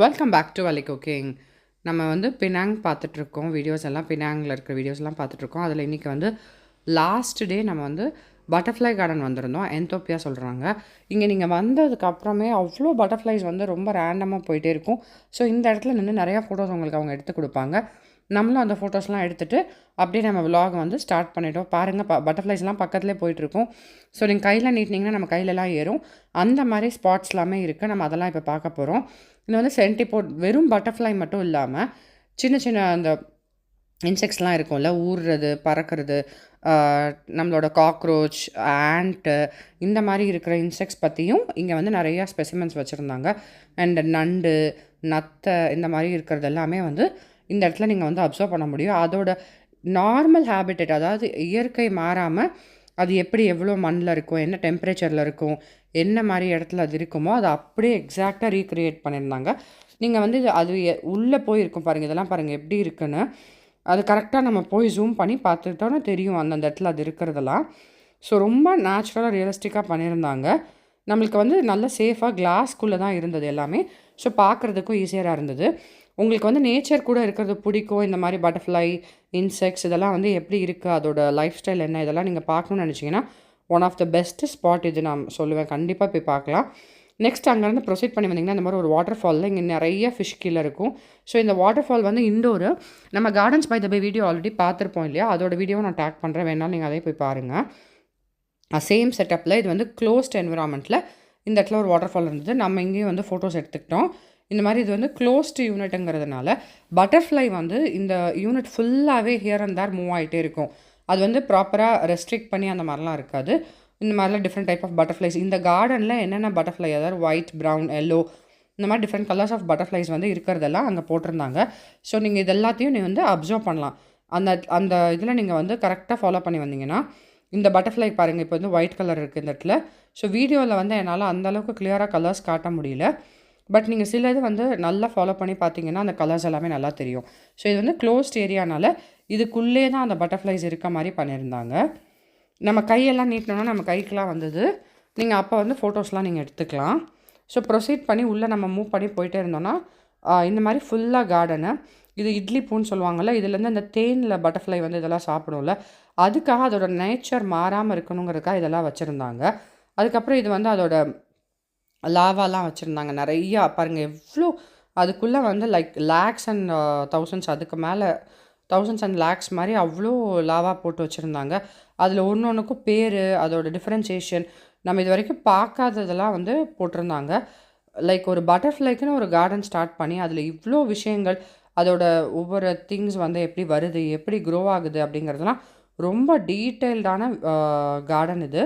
Welcome back to வலி cooking. நம்ம வந்து பினாங் பார்த்துட்ருக்கோம். வீடியோஸ் எல்லாம் பினாங்கில் இருக்கிற வீடியோஸ்லாம் பார்த்துட்ருக்கோம். அதில் இன்றைக்கி வந்து லாஸ்ட் டே நம்ம வந்து பட்டர்ஃப்ளை கார்டன் வந்திருந்தோம். என்தோப்பியா சொல்கிறாங்க. இங்கே நீங்கள் வந்ததுக்கப்புறமே அவ்வளோ பட்டர்ஃப்ளைஸ் வந்து ரொம்ப ரேண்டமாக போயிட்டே இருக்கும். ஸோ இந்த இடத்துல நின்று நிறையா ஃபோட்டோஸ் உங்களுக்கு அவங்க எடுத்து கொடுப்பாங்க. நம்மளும் அந்த ஃபோட்டோஸ்லாம் எடுத்துகிட்டு அப்படியே நம்ம விலாக் வந்து ஸ்டார்ட் பண்ணிட்டோம். பாருங்கள், பட்டர்ஃப்ளைஸ்லாம் பக்கத்துலேயே போயிட்டுருக்கும். ஸோ நீங்கள் கையில் நீட்டினீங்கன்னா நம்ம கையிலலாம் ஏறும். அந்த மாதிரி ஸ்பாட்ஸ் எல்லாமே இருக்குது. நம்ம அதெல்லாம் இப்போ பார்க்க போகிறோம். இது வந்து சென்டிபோட் வெறும் பட்டர்ஃப்ளை மட்டும் இல்லாமல் சின்ன சின்ன அந்த இன்செக்ட்ஸ்லாம் இருக்கும்ல, ஊறுறது, பறக்கிறது, நம்மளோட காக்ரோச், ஆண்ட்டு, இந்த மாதிரி இருக்கிற இன்செக்ட்ஸ் பற்றியும் இங்கே வந்து நிறையா ஸ்பெசிமென்ஸ் வச்சுருந்தாங்க. அண்ட் நண்டு, நத்தை, இந்த மாதிரி இருக்கிறது எல்லாமே வந்து இந்த இடத்துல நீங்கள் வந்து அப்சர்வ் பண்ண முடியும். அதோட நார்மல் ஹேபிட்டட், அதாவது இயற்கை மாறாமல் அது எப்படி எவ்வளோ மண்ணில் இருக்கும், என்ன டெம்பரேச்சரில் இருக்கும், என்ன மாதிரி இடத்துல அது இருக்குமோ அதை அப்படியே எக்ஸாக்டாக ரீக்ரியேட் பண்ணியிருந்தாங்க. நீங்கள் வந்து அது உள்ளே போயிருக்கும் பாருங்கள், இதெல்லாம் பாருங்கள் எப்படி இருக்குன்னு. அது கரெக்டாக நம்ம போய் ஜூம் பண்ணி பார்த்துட்டோன்னா தெரியும் அந்தந்த இடத்துல அது இருக்கிறதெல்லாம். ஸோ ரொம்ப நேச்சுரலாக ரியலிஸ்டிக்காக பண்ணியிருந்தாங்க. நம்மளுக்கு வந்து நல்ல சேஃபாக கிளாஸ்க்குள்ளே தான் இருந்தது எல்லாமே. ஸோ பார்க்குறதுக்கும் ஈஸியராக இருந்தது. உங்களுக்கு வந்து நேச்சர் கூட இருக்கிறது பிடிக்கும். இந்த மாதிரி பட்டர்ஃப்ளை, இன்செக்ட்ஸ் இதெல்லாம் வந்து எப்படி இருக்குது, அதோட லைஃப் ஸ்டைல் என்ன, இதெல்லாம் நீங்கள் பார்க்கணுன்னு நினச்சிங்கன்னா one of the best spot இது நான் சொல்லுவேன். கண்டிப்பாக போய் பார்க்கலாம். நெக்ஸ்ட் அங்கேருந்து ப்ரொசீட் பண்ணி வந்திங்கன்னா இந்த மாதிரி ஒரு வாட்டர் ஃபாலில் இங்கே நிறைய ஃபிஷ் கீழே இருக்கும். ஸோ இந்த வாட்டர் ஃபால் வந்து இண்டோரு. நம்ம Gardens by the Bay video already பார்த்துருப்போம் இல்லையா, அதோட வீடியோவை நான் டேக் பண்ணுறேன், வேணாலும் நீங்கள் அதே போய் பாருங்கள். சேம் செட்டப்பில் இது வந்து க்ளோஸ்ட் என்விரான்மெண்ட்டில் இந்த இடத்துல ஒரு வாட்டர் ஃபால் இருந்தது. நம்ம இங்கேயும் வந்து ஃபோட்டோஸ் எடுத்துக்கிட்டோம். இந்த மாதிரி இது வந்து க்ளோஸ்டு யூனிட்டுங்கிறதுனால பட்டர்ஃப்ளை வந்து இந்த யூனிட் ஃபுல்லாகவே ஹியர் அண்ட் தேர் மூவ் ஆகிட்டே இருக்கும். அது வந்து ப்ராப்பராக ரெஸ்ட்ரிக்ட் பண்ணி அந்த மாதிரிலாம் இருக்காது. இந்த மாதிரிலாம் டிஃப்ரெண்ட் டைப் ஆஃப் பட்டர்ஃப்ளைஸ் இந்த கார்டனில் என்னென்ன பட்டர்ஃப்ளை, அதாவது ஒயிட், ப்ரௌன், எல்லோ, இந்த மாதிரி டிஃப்ரெண்ட் கலர்ஸ் ஆஃப் பட்டர்ஃப்ளைஸ் வந்து இருக்கிறதெல்லாம் அங்கே போட்டிருந்தாங்க. ஸோ நீங்கள் இது எல்லாத்தையும் நீங்கள் வந்து அப்சர்வ் பண்ணலாம். அந்த அந்த இதில் நீங்கள் வந்து கரெக்டாக ஃபாலோ பண்ணி வந்தீங்கன்னா இந்த பட்டர்ஃப்ளை பாருங்கள், இப்போ வந்து ஒயிட் கலர் இருக்குது இந்த இடத்துல. ஸோ வீடியோவில் வந்து என்னால் அந்தளவுக்கு கிளியராக கலர்ஸ் காட்ட முடியல. பட் நீங்கள் சில இது வந்து நல்லா ஃபாலோ பண்ணி பார்த்தீங்கன்னா அந்த கலர்ஸ் எல்லாமே நல்லா தெரியும். ஸோ இது வந்து க்ளோஸ்ட் ஏரியானால இதுக்குள்ளே தான் அந்த பட்டர்ஃப்ளைஸ் இருக்க மாதிரி பண்ணியிருந்தாங்க. நம்ம கையெல்லாம் நீட்டினோன்னா நம்ம கைக்கெலாம் வந்தது. நீங்கள் அப்போ வந்து ஃபோட்டோஸ்லாம் நீங்கள் எடுத்துக்கலாம். ஸோ ப்ரொசீட் பண்ணி உள்ளே நம்ம மூவ் பண்ணி போயிட்டே இருந்தோன்னா இந்த மாதிரி ஃபுல்லாக கார்டனு. இது இட்லி பூன்னு சொல்லுவாங்கள்ல, இதுலேருந்து அந்த தேனில் பட்டர்ஃப்ளை வந்து இதெல்லாம் சாப்பிடும்ல, அதுக்காக அதோட நேச்சர் மாறாமல் இருக்கணுங்கிறதுக்காக இதெல்லாம் வச்சுருந்தாங்க. அதுக்கப்புறம் இது வந்து அதோட லாவாலாம் வச்சுருந்தாங்க நிறையா. பாருங்கள் எவ்வளோ அதுக்குள்ளே வந்து லைக் லேக்ஸ் அண்ட் தௌசண்ட்ஸ், அதுக்கு மேலே தௌசண்ட்ஸ் அண்ட் லேக்ஸ் மாதிரி அவ்வளோ லாவா போட்டு வச்சுருந்தாங்க. அதில் ஒன்று ஒன்றுக்கும் பேர், அதோட டிஃப்ரென்சியேஷன் நம்ம இது வரைக்கும் பார்க்காததெல்லாம் வந்து போட்டிருந்தாங்க. லைக் ஒரு பட்டர்ஃப்ளைக்குன்னு ஒரு கார்டன் ஸ்டார்ட் பண்ணி அதில் இவ்வளோ விஷயங்கள், அதோட ஒவ்வொரு திங்ஸ் வந்து எப்படி வருது, எப்படி க்ரோ ஆகுது அப்படிங்கிறதுலாம் ரொம்ப டீட்டெயில்டான கார்டன் இது.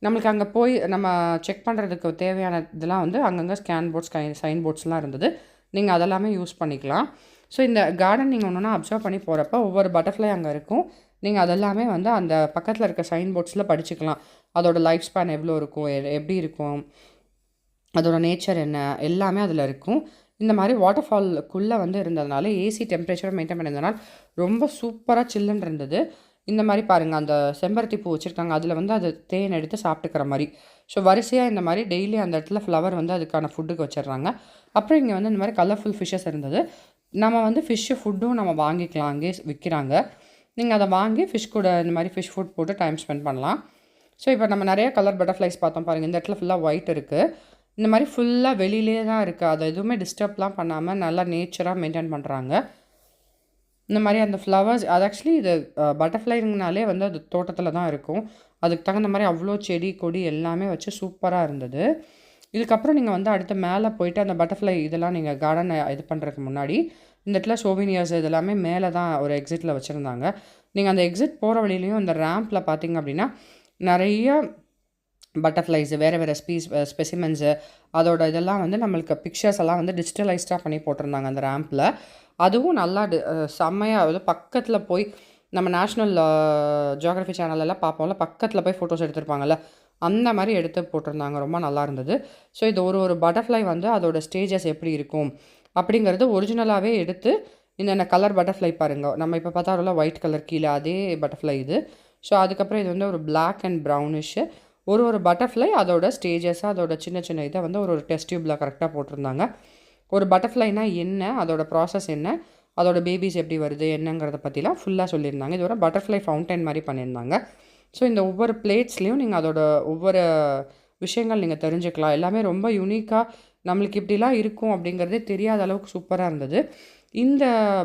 நம்மளுக்கு அங்கே போய் நம்ம செக் பண்ணுறதுக்கு தேவையான இதெல்லாம் வந்து அங்கங்கே ஸ்கேன் போர்ட்ஸ், சைன் போர்ட்ஸ்லாம் இருந்தது. நீங்கள் அதெல்லாமே யூஸ் பண்ணிக்கலாம். ஸோ இந்த கார்டன் நீங்கள் ஒன்று ஒன்றா அப்சர்வ் பண்ணி போகிறப்ப ஒவ்வொரு பட்டர்ஃப்ளை அங்கே இருக்கும். நீங்கள் அதெல்லாமே வந்து அந்த பக்கத்தில் இருக்க சைன் போர்ட்ஸில் படிச்சுக்கலாம். அதோட லைஃப் ஸ்பேன் எவ்வளோ இருக்கும், எப்படி இருக்கும், அதோட நேச்சர் என்ன, எல்லாமே அதில் இருக்கும். இந்த மாதிரி வாட்டர் ஃபால்க்குள்ளே வந்து இருந்ததுனால ஏசி டெம்பரேச்சரை மெயின்டைன் பண்ணியிருந்தனால ரொம்ப சூப்பராக சில்லுன்னு இருந்தது. இந்த மாதிரி பாருங்கள், அந்த செம்பருத்தி பூ வச்சுருக்காங்க, அதில் வந்து அது தேன் எடுத்து சாப்பிட்டுக்கிற மாதிரி. ஸோ வரிசையாக இந்த மாதிரி டெய்லி அந்த இடத்துல ஃப்ளவர் வந்து அதுக்கான ஃபுட்டுக்கு வச்சிடுறாங்க. அப்புறம் இங்கே வந்து இந்த மாதிரி கலர்ஃபுல் ஃபிஷ்ஷஸ் இருந்தது. நம்ம வந்து ஃபிஷ்ஷு ஃபுட்டும் நம்ம வாங்கிக்கலாம், அங்கேயே விற்கிறாங்க. நீங்கள் அதை வாங்கி ஃபிஷ் கூட இந்த மாதிரி ஃபிஷ் ஃபுட் போட்டு டைம் ஸ்பெண்ட் பண்ணலாம். ஸோ இப்போ நம்ம நிறைய கலர் பட்டர்ஃப்ளைஸ் பார்த்தோம் பாருங்கள். இந்த இடத்துல ஃபுல்லாக ஒயிட் இருக்குது. இந்த மாதிரி ஃபுல்லாக வெளியிலே தான் இருக்குது. அதை எதுவுமே டிஸ்டர்ப்லாம் பண்ணாமல் நல்லா நேச்சராக மெயின்டைன் பண்ணுறாங்க. இந்த மாதிரி அந்த ஃப்ளவர்ஸ், அது ஆக்சுவலி இது பட்டர்ஃப்ளைங்கனாலே வந்து அது தோட்டத்தில் தான் இருக்கும். அதுக்கு தகுந்த மாதிரி அவ்வளோ செடி கொடி எல்லாமே வச்சு சூப்பராக இருந்தது. இதுக்கப்புறம் நீங்கள் வந்து அடுத்து மேலே போயிட்டு அந்த பட்டர்ஃப்ளை இதெல்லாம் நீங்கள் கார்டனை இது பண்ணுறதுக்கு முன்னாடி இந்த இடத்துல சோவினியர்ஸ் இதெல்லாமே மேலே தான் ஒரு எக்ஸிட்டில் வச்சுருந்தாங்க. நீங்கள் அந்த எக்ஸிட் போகிற வழியிலையும் இந்த ரேம்பில் பார்த்தீங்க அப்படின்னா நிறைய பட்டர்ஃப்ளைஸு, வேறு வேறு ஸ்பெசிமென்ஸு, அதோட இதெல்லாம் வந்து நம்மளுக்கு பிக்சர்ஸ் எல்லாம் வந்து டிஜிட்டலைஸ்டாக பண்ணி போட்டிருந்தாங்க அந்த ரேம்பில். அதுவும் நல்லா செம்மையாக, அதாவது பக்கத்தில் போய் நம்ம நேஷ்னல் ஜியோகிராஃபி சேனலெல்லாம் பார்ப்போம்ல, பக்கத்தில் போய் ஃபோட்டோஸ் எடுத்திருப்பாங்கள்ல, அந்த மாதிரி எடுத்து போட்டிருந்தாங்க. ரொம்ப நல்லா இருந்தது. ஸோ இது ஒரு ஒரு பட்டர்ஃப்ளை வந்து அதோட ஸ்டேஜஸ் எப்படி இருக்கும் அப்படிங்கிறது ஒரிஜினலாகவே எடுத்து இந்த கலர் பட்டர்ஃப்ளை பாருங்கள். நம்ம இப்போ பார்த்தாலும் ஒயிட் கலர் கீழே அதே பட்டர்ஃப்ளை இது. ஸோ அதுக்கப்புறம் இது வந்து ஒரு பிளாக் அண்ட் ப்ரௌனிஷு. ஒரு ஒரு பட்டர்ஃப்ளை அதோட ஸ்டேஜஸ், அதோட சின்ன சின்ன இதை வந்து ஒரு ஒரு டெஸ்ட் டியூப்பில் கரெக்டாக போட்டிருந்தாங்க. ஒரு பட்டர்ஃப்ளைனா என்ன, அதோட ப்ராசஸ் என்ன, அதோட பேபிஸ் எப்படி வருது என்னங்கிறத பற்றிலாம் ஃபுல்லாக சொல்லியிருந்தாங்க. இது ஒரு பட்டர்ஃப்ளை ஃபவுண்டைன் மாதிரி பண்ணியிருந்தாங்க. ஸோ இந்த ஒவ்வொரு பிளேட்ஸ்லேயும் நீங்கள் அதோட ஒவ்வொரு விஷயங்கள் நீங்கள் தெரிஞ்சுக்கலாம். எல்லாமே ரொம்ப யூனிக்காக நம்மளுக்கு இப்படிலாம் இருக்கும் அப்படிங்கிறதே தெரியாத அளவுக்கு சூப்பராக இருந்தது. இந்த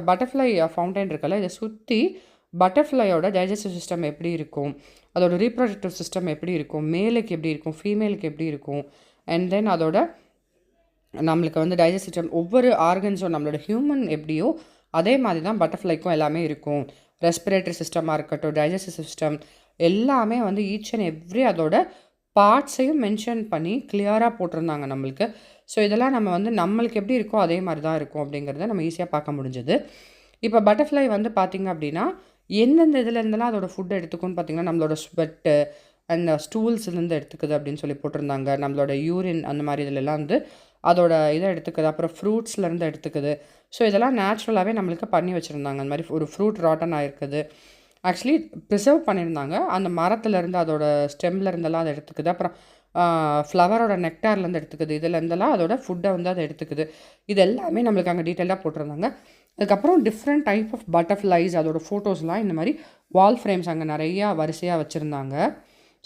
பட்டர்ஃப்ளை ஃபவுண்டைன் இருக்குல்ல, இதை சுற்றி பட்டர்ஃப்ளையோட டைஜஸ்டிவ் சிஸ்டம் எப்படி இருக்கும், அதோட ரீப்ரொடக்டிவ் சிஸ்டம் எப்படி இருக்கும், மேலுக்கு எப்படி இருக்கும், ஃபீமேலுக்கு எப்படி இருக்கும், அண்ட் தென் அதோட நம்மளுக்கு வந்து டைஜஸ்ட் சிஸ்டம் ஒவ்வொரு ஆர்கன்ஸும் நம்மளோட ஹியூமன் எப்படியோ அதே மாதிரி தான் பட்டர்ஃப்ளைக்கும் எல்லாமே இருக்கும். ரெஸ்பிரேட்டரி சிஸ்டமாக இருக்கட்டும், டைஜஸ்டிவ் சிஸ்டம் எல்லாமே வந்து ஈச் அண்ட் எவ்ரி அதோட பார்ட்ஸையும் மென்ஷன் பண்ணி கிளியராக போட்டிருந்தாங்க நம்மளுக்கு. ஸோ இதெல்லாம் நம்ம வந்து நம்மளுக்கு எப்படி இருக்கோ அதே மாதிரி தான் இருக்கும் அப்படிங்கிறத நம்ம ஈஸியாக பார்க்க முடிஞ்சது. இப்போ பட்டர்ஃப்ளை வந்து பார்த்திங்க அப்படின்னா எந்தெந்த இதுலேருந்தெல்லாம் அதோட ஃபுட் எடுத்துக்கும்னு பார்த்திங்கன்னா நம்மளோட ஸ்வெட்டு அந்த ஸ்டூல்ஸ்லேருந்து எடுத்துக்குது அப்படின்னு சொல்லி போட்டிருந்தாங்க. நம்மளோட யூரின் அந்த மாதிரி இதிலெல்லாம் வந்து அதோட இதை எடுத்துக்குது. அப்புறம் ஃப்ரூட்ஸ்லேருந்து எடுத்துக்குது. ஸோ இதெல்லாம் நேச்சுரலாகவே நம்மளுக்கு பண்ணி வச்சுருந்தாங்க. அந்த மாதிரி ஒரு ஃப்ரூட் ராட்டன் ஆகிருக்குது. ஆக்சுவலி ப்ரிசர்வ் பண்ணியிருந்தாங்க. அந்த மரத்துலேருந்து அதோட ஸ்டெம்லேருந்தெல்லாம் அதை எடுத்துக்குது. அப்புறம் ஃப்ளவரோட நெக்டார்லேருந்து எடுத்துக்குது. இதுலேருந்தெல்லாம் அதோட ஃபுட்டை வந்து அதை எடுத்துக்குது. இது எல்லாமே நம்மளுக்கு அங்கே டீட்டெயிலாக போட்டிருந்தாங்க. அதுக்கப்புறம் டிஃப்ரெண்ட் டைப் ஆஃப் பட்டர்ஃப்ளைஸ் அதோட ஃபோட்டோஸ்லாம் இந்த மாதிரி வால் ஃப்ரேம்ஸ் அங்கே நிறையா வரிசையாக வச்சுருந்தாங்க.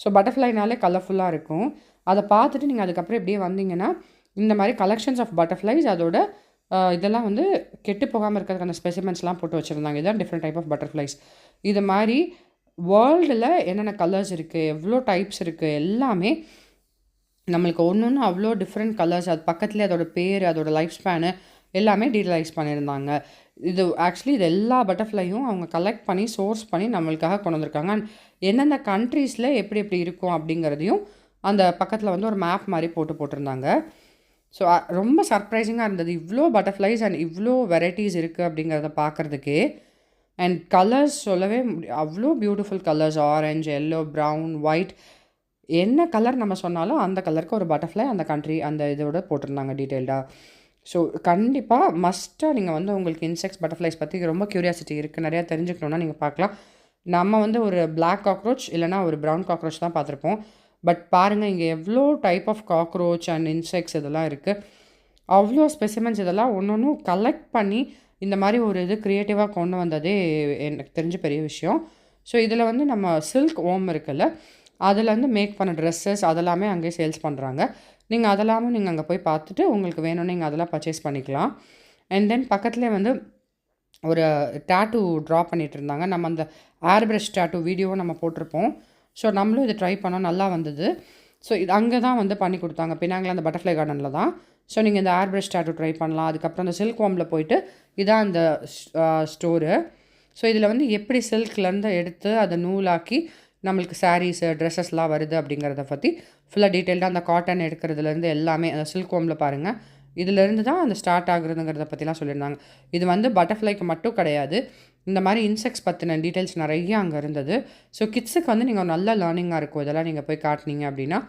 ஸோ பட்டர்ஃப்ளைனாலே கலர்ஃபுல்லாக இருக்கும். அதை பார்த்துட்டு நீங்கள் அதுக்கப்புறம் இப்படியே வந்தீங்கன்னா இந்த மாதிரி கலெக்ஷன்ஸ் ஆஃப் பட்டர்ஃப்ளைஸ் அதோட இதெல்லாம் வந்து கெட்டு போகாமல் இருக்கிறதுக்கான ஸ்பெசிமென்ஸ்லாம் போட்டு வச்சுருந்தாங்க. இதுதான் டிஃப்ரெண்ட் டைப் ஆஃப் பட்டர்ஃப்ளைஸ். இது மாதிரி வேர்ல்டில் என்னென்ன கலர்ஸ் இருக்குது, எவ்வளோ டைப்ஸ் இருக்குது, எல்லாமே நம்மளுக்கு ஒன்று ஒன்று அவ்வளோ டிஃப்ரெண்ட் கலர்ஸ், அது பக்கத்துலேயே அதோட பேர், அதோட லைஃப் ஸ்பேனு எல்லாமே டீட்டெயிலைஸ் பண்ணியிருந்தாங்க. இது ஆக்சுவலி இது எல்லா பட்டர்ஃப்ளையும் அவங்க கலெக்ட் பண்ணி சோர்ஸ் பண்ணி நம்மளுக்காக கொண்டு வந்திருக்காங்க. அண்ட் எந்தெந்த கண்ட்ரீஸில் எப்படி எப்படி இருக்கும் அப்படிங்கிறதையும் அந்த பக்கத்தில் வந்து ஒரு மேப் மாதிரி போட்டிருந்தாங்க. ஸோ ரொம்ப சர்ப்ரைசிங்காக இருந்தது. இவ்வளோ பட்டர்ஃப்ளைஸ் அண்ட் இவ்வளோ வெரைட்டிஸ் இருக்குது அப்படிங்கிறத பார்க்குறதுக்கே. அண்ட் கலர்ஸ் சொல்லவே அவ்வளோ beautiful colours, orange, yellow, brown, white, என்ன கலர் நம்ம சொன்னாலும் அந்த கலருக்கு ஒரு பட்டர்ஃப்ளை அந்த கண்ட்ரி அந்த இதோட போட்டிருந்தாங்க டீட்டெயில்டாக. ஸோ கண்டிப்பாக மஸ்ட்டாக நீங்கள் வந்து உங்களுக்கு இன்செக்ட்ஸ் பட்டர்ஃப்ளைஸ் பற்றி ரொம்ப க்யூரியாசிட்டி இருக்குது, நிறையா தெரிஞ்சுக்கணுன்னா நீங்கள் பார்க்கலாம். நம்ம வந்து ஒரு பிளாக் காக்ரோச் இல்லைனா ஒரு ப்ரௌன் காக்ரோச் தான் பார்த்துருப்போம். பட் பாருங்கள் இங்கே எவ்வளோ type of cockroach and insects இதெல்லாம் இருக்குது. அவ்வளோ ஸ்பெசிமென்ஸ் இதெல்லாம் ஒன்று ஒன்றும் கலெக்ட் பண்ணி இந்த மாதிரி ஒரு இது க்ரியேட்டிவாக கொண்டு வந்ததே எனக்கு தெரிஞ்ச பெரிய விஷயம். ஸோ இதில் வந்து நம்ம சில்க் ஓம் இருக்குல்ல, அதில் வந்து மேக் பண்ண ட்ரெஸ்ஸஸ் அதெல்லாமே அங்கேயே சேல்ஸ் பண்ணுறாங்க. நீங்கள் அதெல்லாமும் நீங்கள் அங்கே போய் பார்த்துட்டு உங்களுக்கு வேணும்னு நீங்கள் அதெல்லாம் பர்ச்சேஸ் பண்ணிக்கலாம். அண்ட் தென் பக்கத்துலேயே வந்து ஒரு டேட்டூ ட்ரா பண்ணிகிட்டு இருந்தாங்க. நம்ம அந்த ஏர் ப்ரஷ் டேட்டூ வீடியோவும் நம்ம போட்டிருப்போம். ஸோ நம்மளும் இதை ட்ரை பண்ணோம், நல்லா வந்தது. ஸோ இது அங்கே தான் வந்து பண்ணி கொடுத்தாங்க, பினாங்கில் அந்த பட்டர்ஃப்ளை கார்டனில் தான். ஸோ நீங்கள் இந்த ஏர் ப்ரஷ் டேட்டூ ட்ரை பண்ணலாம். அதுக்கப்புறம் அந்த சில்க் ஓமில் போயிட்டு இதான் அந்த ஸ்டோரு. ஸோ இதில் வந்து எப்படி சில்க்லேருந்து எடுத்து அதை நூலாக்கி நம்மளுக்கு சாரீஸு ட்ரெஸ்ஸஸ்லாம் வருது அப்படிங்கிறத பற்றி ஃபுல்லாக டீட்டெயில்டாக அந்த காட்டன் எடுக்கிறதுலேருந்து எல்லாமே அந்த சில்க் ஓமில் பாருங்கள், இதிலேருந்து தான் அந்த ஸ்டார்ட் ஆகுறதுங்கிறத பற்றிலாம் சொல்லியிருந்தாங்க. இது வந்து பட்டர்ஃப்ளைக்கு மட்டும் கிடையாது, இந்த மாதிரி இன்செக்ட்ஸ் பற்றின டீட்டெயில்ஸ் நிறைய அங்கே இருந்தது. ஸோ கிட்ஸுக்கு வந்து நீங்கள் நல்ல லேர்னிங்காக இருக்கும் இதெல்லாம் நீங்கள் போய் காட்டினீங்க அப்படின்னா.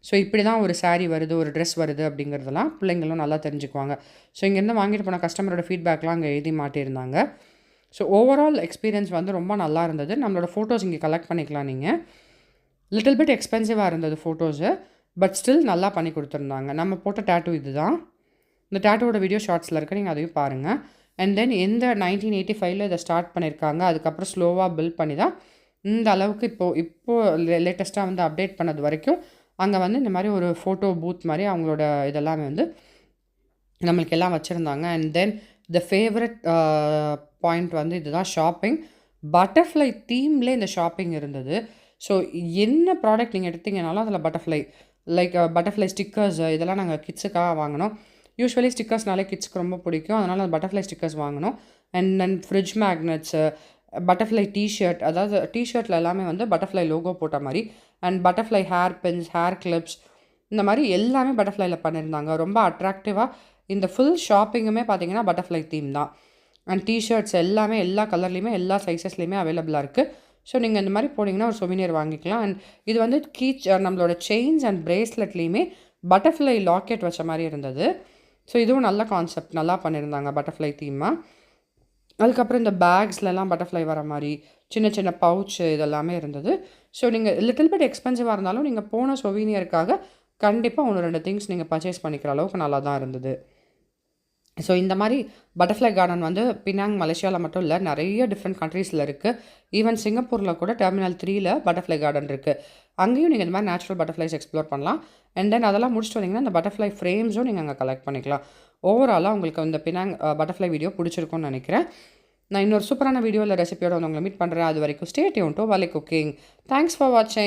ஸோ இப்படி தான் ஒரு சாரீ வருது, ஒரு ட்ரெஸ் வருது அப்படிங்கிறதெல்லாம் பிள்ளைங்களும் நல்லா தெரிஞ்சுக்குவாங்க. ஸோ இங்கேருந்து வாங்கிட்டு போன கஸ்டமரோட ஃபீட்பேக்லாம் அங்கே எழுதி மாட்டியிருந்தாங்க. ஸோ ஓவரால் எக்ஸ்பீரியன்ஸ் வந்து ரொம்ப நல்லா இருந்தது. நம்மளோட ஃபோட்டோஸ் இங்கே கலெக்ட் பண்ணிக்கலாம் நீங்கள். லிட்டில் பிட் எக்ஸ்பென்சிவாக இருந்தது ஃபோட்டோஸு, பட் ஸ்டில் நல்லா பண்ணி கொடுத்துருந்தாங்க. நம்ம போட்ட டேட்டூ இது தான். இந்த டேட்டூவோட வீடியோ ஷார்ட்ஸில் இருக்குது, நீங்கள் அதையும் பாருங்கள். அண்ட் தென் எந்த 1985 இதை ஸ்டார்ட் பண்ணியிருக்காங்க, அதுக்கப்புறம் ஸ்லோவாக பில்ட் பண்ணி தான் இந்த அளவுக்கு இப்போது லேட்டஸ்ட்டாக வந்து அப்டேட் பண்ணது வரைக்கும் அங்கே வந்து இந்த மாதிரி ஒரு ஃபோட்டோ பூத் மாதிரி அவங்களோட இதெல்லாமே வந்து நம்மளுக்கு எல்லாம் வச்சுருந்தாங்க. And then the favourite point வந்து இதுதான் ஷாப்பிங். பட்டர்ஃப்ளை தீம்லேயே இந்த ஷாப்பிங் இருந்தது. ஸோ என்ன ப்ராடக்ட் நீங்கள் எடுத்தீங்கனாலும் அதில் பட்டர்ஃப்ளை லைக் பட்டர்ஃப்ளை ஸ்டிக்கர்ஸ் இதெல்லாம் நாங்கள் கிட்ஸுக்காக வாங்கினோம். யூஸ்வலி ஸ்டிக்கர்ஸ்னாலே கிட்ஸ்க்கு ரொம்ப பிடிக்கும், அதனால் அந்த பட்டர்ஃப்ளை ஸ்டிக்கர்ஸ் வாங்கினோம். And then fridge magnets, butterfly t-shirt, அதாவது டிஷர்ட்டில் எல்லாமே வந்து பட்டர்ஃப்ளை லோகோ போட்ட மாதிரி, and butterfly hair pins, hair clips, இந்த மாதிரி எல்லாமே பட்டர்ஃப்ளையில் பண்ணியிருந்தாங்க. ரொம்ப அட்ராக்டிவாக இந்த ஃபுல் ஷாப்பிங்குமே பார்த்தீங்கன்னா பட்டர்ஃப்ளை தீம் தான். அண்ட் டிஷர்ட்ஸ் எல்லாமே எல்லா கலர்லேயுமே எல்லா சைஸஸ்லேயுமே அவைலபிளாக இருக்குது. ஸோ நீங்கள் இந்த மாதிரி போனீங்கன்னா ஒரு சொவினியர் வாங்கிக்கலாம். அண்ட் இது வந்து நம்மளோட செயின்ஸ் அண்ட் பிரேஸ்லெட்லேயுமே பட்டர்ஃப்ளை லாக்கெட் வச்ச மாதிரி இருந்தது. ஸோ இதுவும் நல்ல கான்செப்ட், நல்லா பண்ணியிருந்தாங்க பட்டர்ஃப்ளை தீமாக. அதுக்கப்புறம் இந்த பேக்ஸ்லலாம் பட்டர்ஃப்ளை வர மாதிரி சின்ன சின்ன பவுச்சு இதெல்லாமே இருந்தது. ஸோ நீங்கள் லிட்டில் பிட் எக்ஸ்பென்சிவாக இருந்தாலும் நீங்கள் போன சொவினியருக்காக கண்டிப்பாக 1-2 திங்ஸ் நீங்கள் பர்ச்சேஸ் பண்ணிக்கிற அளவுக்கு நல்லா தான் இருந்தது. ஸோ இந்த மாதிரி பட்டர்ஃப்ளை கார்டன் வந்து பினாங் மலேசியாவில் மட்டும் இல்லை, நிறைய டிஃப்ரெண்ட் கண்ட்ரீஸில் இருக்குது. ஈவன் சிங்கப்பூரில் கூட டெர்மினல் 3ல பட்டர்ஃப்ளை கார்டன் இருக்குது. அங்கேயும் நீங்கள் இந்த மாதிரி நேச்சுரல் பட்டர்ஃப்ளைஸ் எக்ஸ்ப்ளோர் பண்ணலாம். அண்ட் தென் அதெல்லாம் முடிச்சுட்டு வந்தீங்கன்னா இந்த பட்டர்ஃப்ளை ஃப்ரேம்ஸும் நீங்கள் அங்கே கலெக்ட் பண்ணிக்கலாம். ஓவராலாக உங்களுக்கு இந்த பினாங் பட்டர்ஃப்ளை வீடியோ பிடிச்சிருக்கும்னு நினைக்கிறேன். நான் இன்னொரு சூப்பரான வீடியோவில் ரெசிபியோட உங்களை மீட் பண்ணுறேன். அது வரைக்கும் stay tuned to Vaale cooking. Thanks for வாட்சிங்.